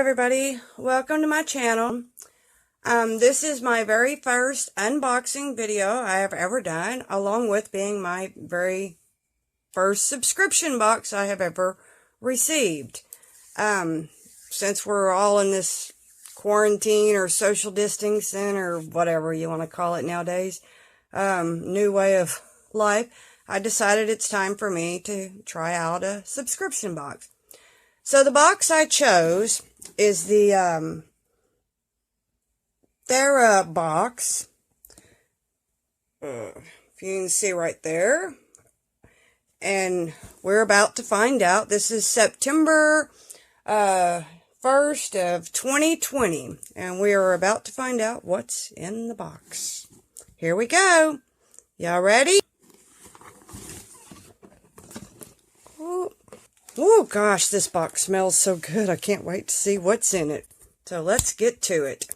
everybody, welcome to my channel. This is my very first unboxing video I have ever done, along with being my very first subscription box I have ever received. Since we're all in this quarantine or social distancing or whatever you want to call it nowadays, new way of life, I decided it's time for me to try out a subscription box. So the box I chose is the TheraBox. If you can see right there. And we're about to find out. This is September 1st of 2020. And we are about to find out what's in the box. Here we go. Y'all ready? Oh gosh, this box smells so good. I can't wait to see what's in it. So let's get to it.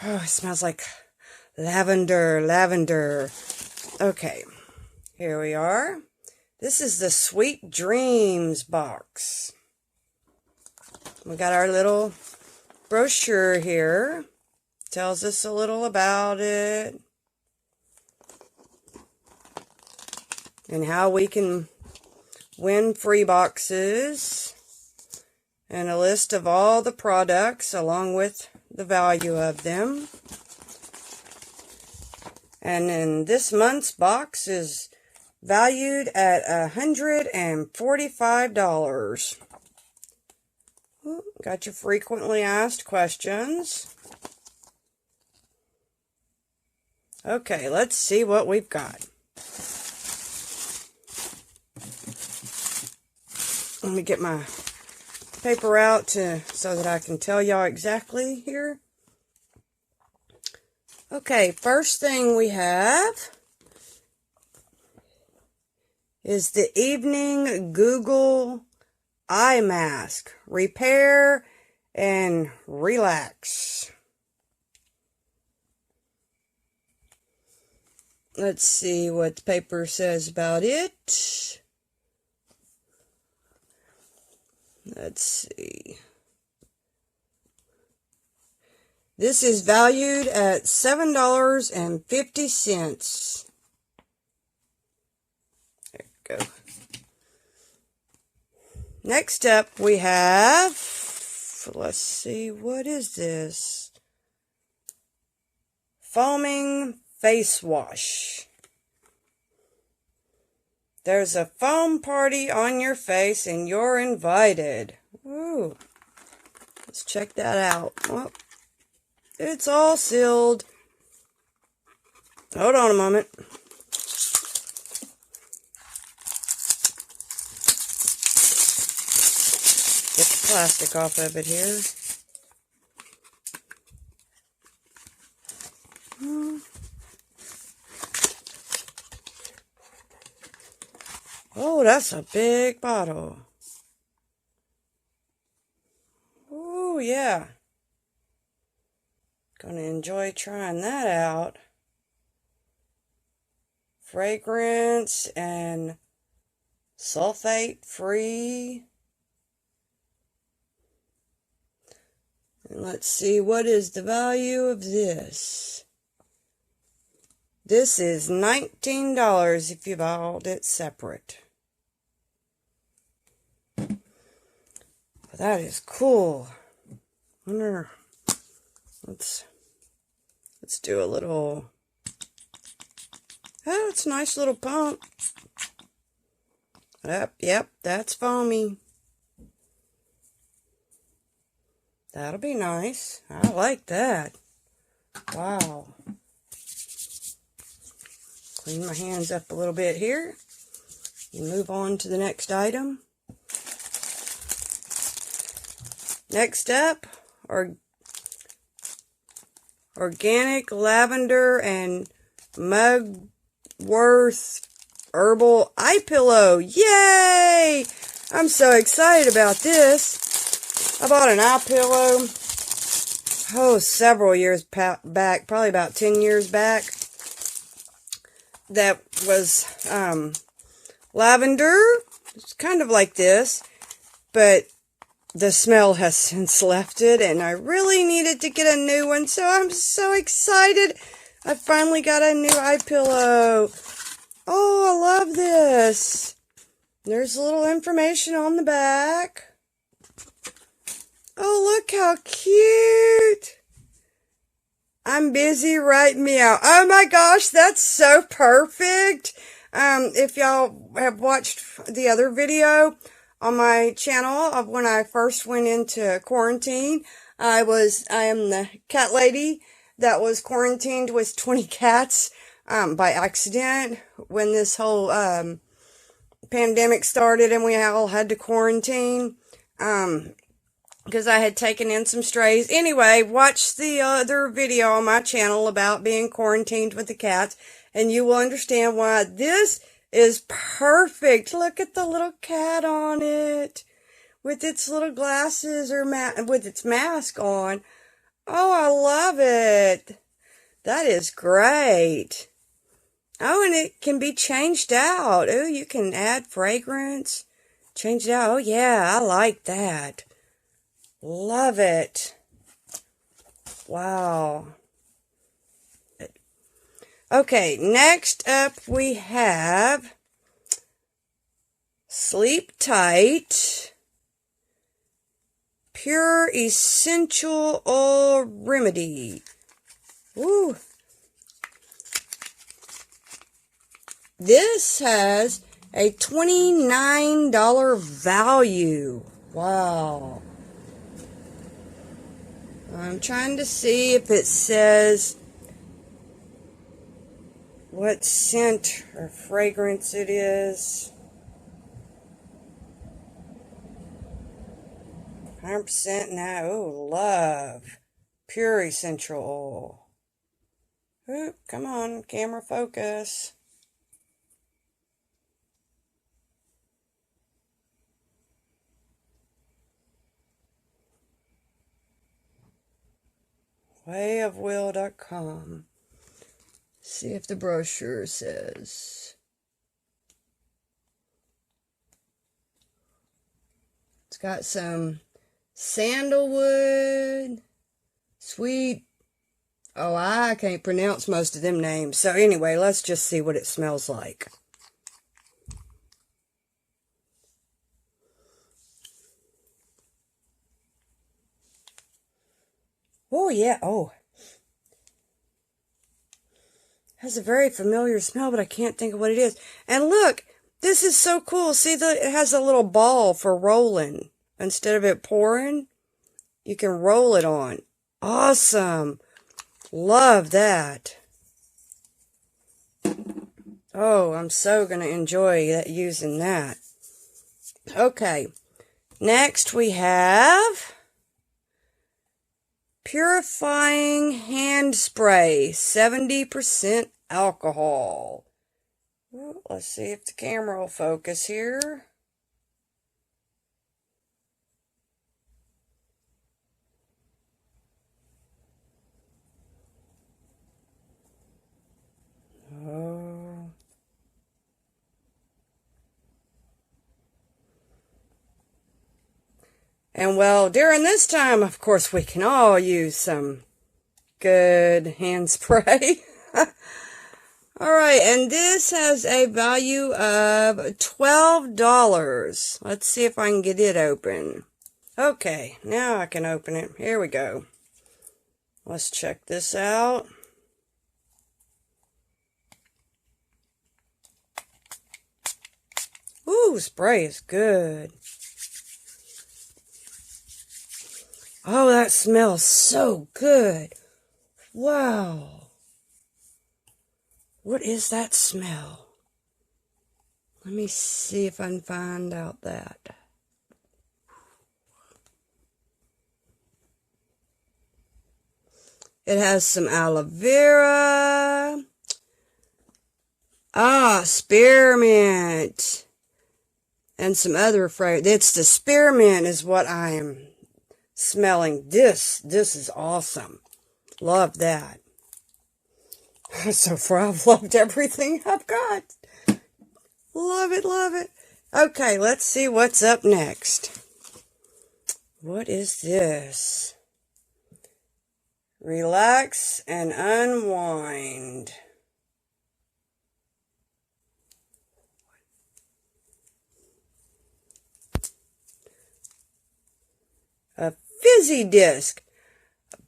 Oh, it smells like lavender. Okay, here we are. This is the Sweet Dreams box. We got our little brochure here. Tells us a little about it. And how we can win free boxes, and a list of all the products along with the value of them. And then this month's box is valued at $145. Got your frequently asked questions. Okay, let's see what we've got. Let me get my paper out so that I can tell y'all exactly here. Okay, first thing we have is the Evening Google Eye Mask. Repair and relax. Let's see what the paper says about it. Let's see. This is valued at $7.50. There we go. Next up we have, let's see, what is this? Foaming face wash. There's a foam party on your face and you're invited. Ooh. Let's check that out. Well, it's all sealed. Hold on a moment. Get the plastic off of it here. Oh, that's a big bottle. Oh, yeah. Gonna enjoy trying that out. Fragrance and sulfate free. And let's see, what is the value of this? This is $19 if you bought it separate. That is cool. Wonder, let's do a little. Oh, it's a nice little pump. Yep, that's foamy. That'll be nice. I like that. Wow. Clean my hands up a little bit here. And move on to the next item. Next up, organic lavender and mugwort herbal eye pillow. Yay! I'm so excited about this. I bought an eye pillow, several years back, probably about 10 years back. That was lavender. It's kind of like this, but the smell has since left it, and I really needed to get a new one, so I'm so excited. I finally got a new eye pillow. Oh, I love this. There's a little information on the back. Oh, look how cute. I'm busy writing me out. Oh my gosh, that's so perfect. If y'all have watched the other video on my channel of when I first went into quarantine, I am the cat lady that was quarantined with 20 cats, by accident when this whole, pandemic started and we all had to quarantine, because I had taken in some strays. Anyway, watch the other video on my channel about being quarantined with the cats, and you will understand why this is perfect. Look at the little cat on it, with its little glasses or with its mask on. Oh, I love it. That is great. Oh, and it can be changed out. Oh, you can add fragrance. Change it out. Oh, yeah, I like that. Love it. Wow. Okay, next up we have Sleep Tight Pure Essential Oil Remedy. Woo. This has a $29 value. Wow. I'm trying to see if it says what scent or fragrance it is. 100% now. Oh, love. Pure essential oil. Oop, come on, camera focus. wayofwill.com. See if the brochure says. It's got some sandalwood, sweet. Oh, I can't pronounce most of them names. So anyway, let's just see what it smells like. Oh, yeah. Oh. Has a very familiar smell, but I can't think of what it is. And look, this is so cool. See, it has a little ball for rolling. Instead of it pouring, you can roll it on. Awesome. Love that. Oh, I'm so going to enjoy using that. Okay. Next we have Purifying Hand Spray, 70% alcohol. Let's see if the camera will focus here. Oh. And well, during this time, of course, we can all use some good hand spray. Alright, and this has a value of $12. Let's see if I can get it open. Okay, now I can open it. Here we go. Let's check this out. Ooh, spray is good. Oh, that smells so good. Wow. What is that smell? Let me see if I can find out that. It has some aloe vera. Spearmint. And some other fragrance. It's the spearmint is what I am smelling. This is awesome. Love that. So far, I've loved everything I've got. Love it, love it. Okay, let's see what's up next. What is this? Relax and unwind. A fizzy disc.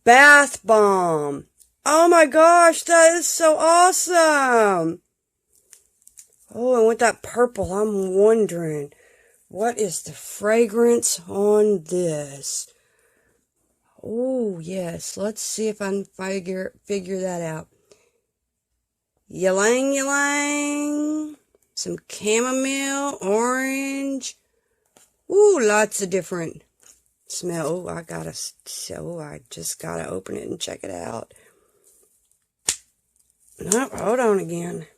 Bath bomb. Oh my gosh, that is so awesome. Oh, and with that purple, I'm wondering, what is the fragrance on this? Oh, yes. Let's see if I can figure that out. Ylang ylang. Some chamomile, orange. Ooh, lots of different smell. Oh, I just gotta open it and check it out. Nope, hold on again.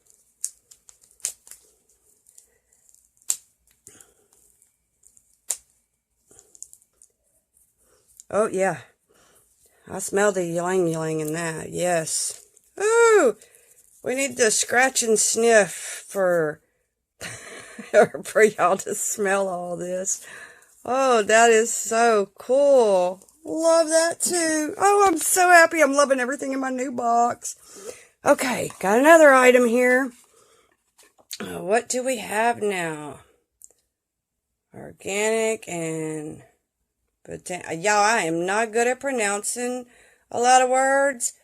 Oh, yeah. I smell the ylang ylang in that. Yes. Ooh, we need to scratch and sniff for y'all to smell all this. Oh, that is so cool. Love that too. Oh, I'm so happy. I'm loving everything in my new box. Okay, got another item here. What do we have now? Organic and Botanic. Y'all, I am not good at pronouncing a lot of words.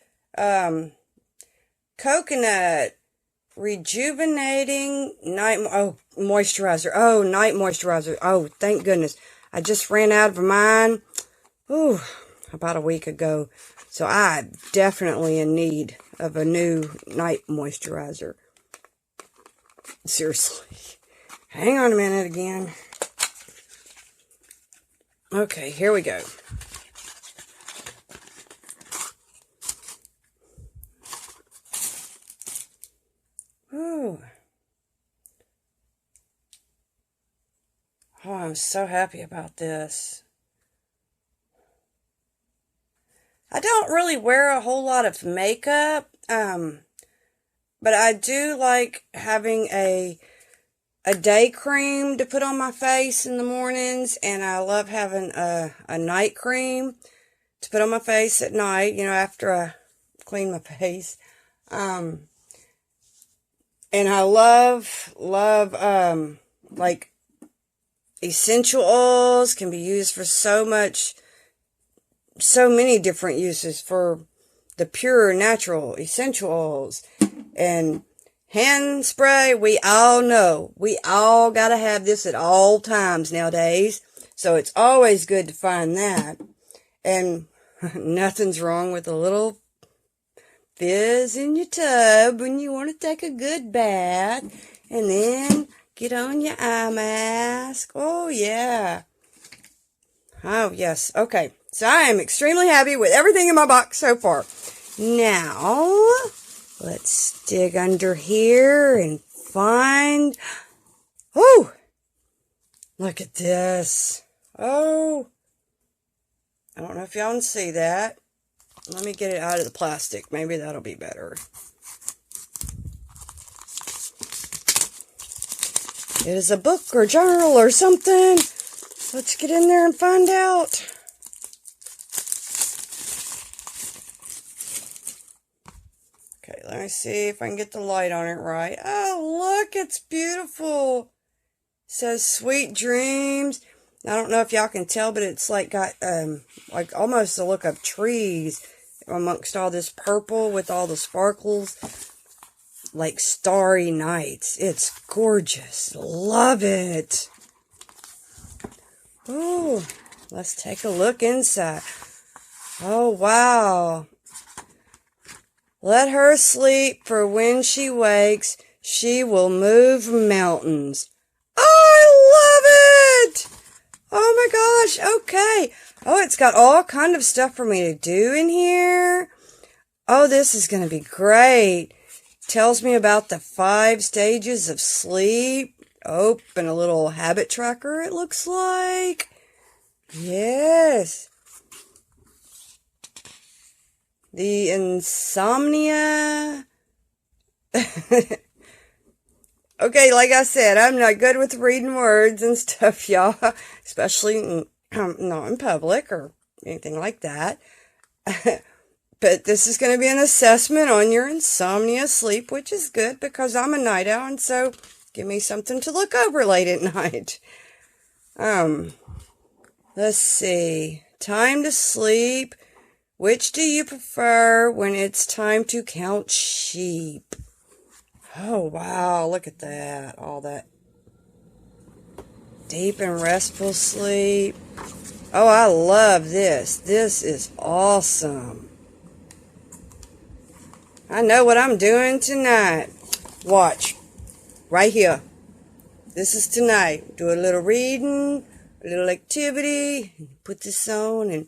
Coconut. Rejuvenating night moisturizer. Oh, night moisturizer. Oh, thank goodness. I just ran out of mine. Ooh, about a week ago. So I'm definitely in need of a new night moisturizer. Seriously. Hang on a minute again. Okay, here we go. Ooh. Oh, I'm so happy about this. I don't really wear a whole lot of makeup, but I do like having a day cream to put on my face in the mornings, and I love having a night cream to put on my face at night, you know, after I clean my face. And I love, like, essential oils can be used for so many different uses for the pure, natural, essential oils. And hand spray, we all know. We all gotta have this at all times nowadays. So it's always good to find that. And nothing's wrong with a little fizz in your tub when you want to take a good bath. And then get on your eye mask. Oh, yeah. Oh, yes. Okay. So I am extremely happy with everything in my box so far. Now, let's dig under here and find... Oh! Look at this. Oh! I don't know if y'all can see that. Let me get it out of the plastic. Maybe that'll be better. It is a book or journal or something. Let's get in there and find out. Okay, let me see if I can get the light on it right. Oh, look, it's beautiful. It says Sweet Dreams. I don't know if y'all can tell, but it's like got like almost the look of trees amongst all this purple with all the sparkles. Like starry nights. It's gorgeous. Love it. Ooh, let's take a look inside. Oh, wow. Let her sleep, for when she wakes, she will move mountains. Oh, I love it! Oh my gosh, okay. Oh, it's got all kind of stuff for me to do in here. Oh, this is going to be great. Tells me about the 5 stages of sleep. Oh, and a little habit tracker, it looks like. Yes. The insomnia. Okay, like I said, I'm not good with reading words and stuff, y'all. Especially not in public or anything like that. But this is going to be an assessment on your insomnia sleep, which is good because I'm a night owl, and so give me something to look over late at night. Let's see. Time to sleep. Which do you prefer when it's time to count sheep? Oh, wow. Look at that. All that deep and restful sleep. Oh, I love this. This is awesome. I know what I'm doing tonight. Watch. Right here. This is tonight. Do a little reading, a little activity. Put this on and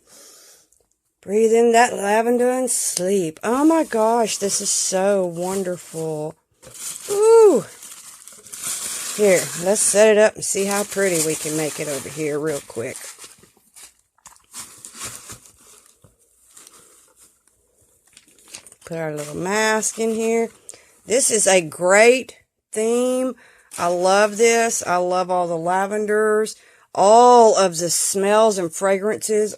breathe in that lavender and sleep. Oh my gosh, this is so wonderful. Ooh. Here, let's set it up and see how pretty we can make it over here real quick. Put our little mask in here. This is a great theme. I love this. I love all the lavenders. All of the smells and fragrances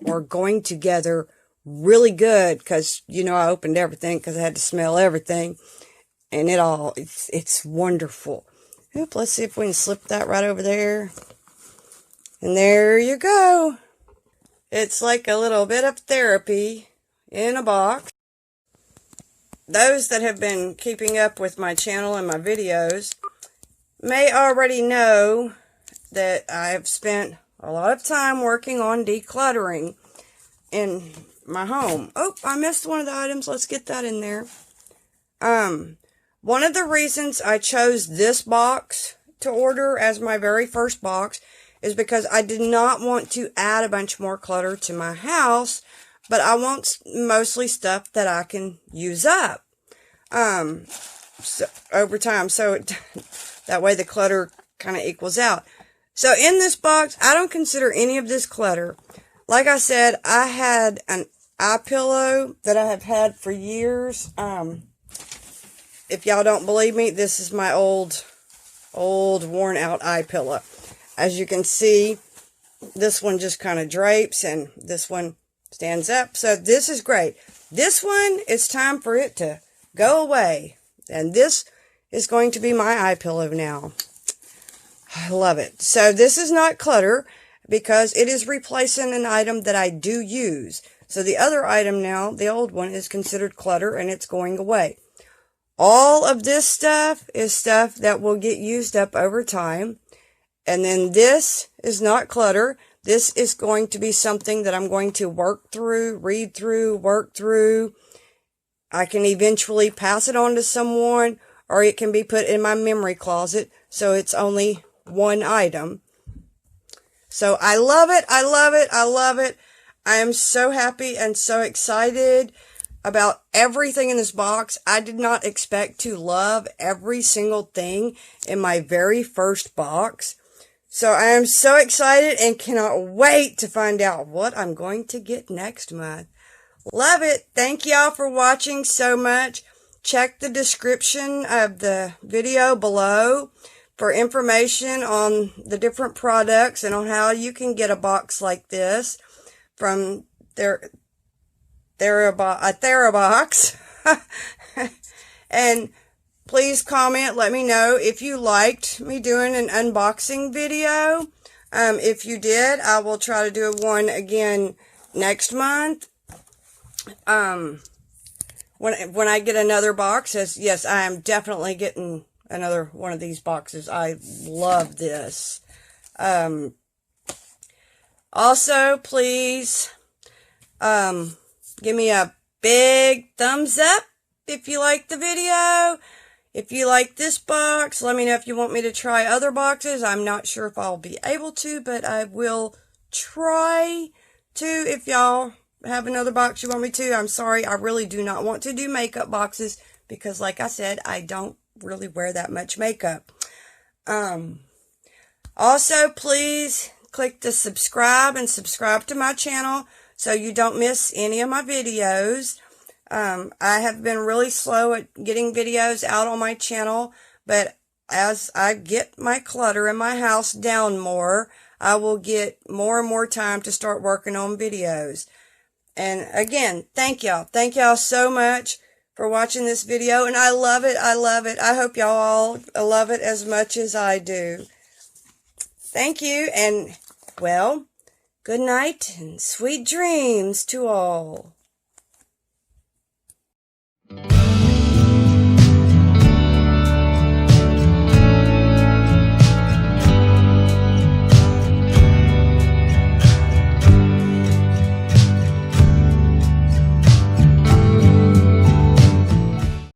are going together really good because, you know, I opened everything because I had to smell everything. And it's wonderful. Oop, let's see if we can slip that right over there. And there you go. It's like a little bit of therapy in a box. Those that have been keeping up with my channel and my videos may already know that I've spent a lot of time working on decluttering in my home. Oh, I missed one of the items. Let's get that in there. One of the reasons I chose this box to order as my very first box is because I did not want to add a bunch more clutter to my house, but I want mostly stuff that I can use up so, over time. So that way the clutter kind of equals out. So in this box, I don't consider any of this clutter. Like I said, I had an eye pillow that I have had for years. If y'all don't believe me, this is my old worn out eye pillow. As you can see, this one just kind of drapes and this one stands up. So this is great. This one, it's time for it to go away. And this is going to be my eye pillow now. I love it. So this is not clutter because it is replacing an item that I do use. So the other item now, the old one, is considered clutter and it's going away. All of this stuff is stuff that will get used up over time. And then this is not clutter. This is going to be something that I'm going to work through, read through, work through. I can eventually pass it on to someone, or it can be put in my memory closet, so it's only one item. So I love it. I love it. I love it. I am so happy and so excited about everything in this box. I did not expect to love every single thing in my very first box. So I am so excited and cannot wait to find out what I'm going to get next month. Love it. Thank y'all for watching so much. Check the description of the video below for information on the different products and on how you can get a box like this from TheraBox. And please comment, let me know if you liked me doing an unboxing video. If you did, I will try to do one again next month. When I get another box, yes, I am definitely getting another one of these boxes. I love this. Also, please, give me a big thumbs up if you like the video. If you like this box, let me know if you want me to try other boxes. I'm not sure if I'll be able to, but I will try to. If y'all have another box you want me to, I'm sorry. I really do not want to do makeup boxes because, like I said, I don't really wear that much makeup. Also, please click the subscribe and subscribe to my channel so you don't miss any of my videos. I have been really slow at getting videos out on my channel, but as I get my clutter in my house down more, I will get more and more time to start working on videos. And again, thank y'all. Thank y'all so much for watching this video. And I love it. I love it. I hope y'all all love it as much as I do. Thank you. And, well, good night and sweet dreams to all.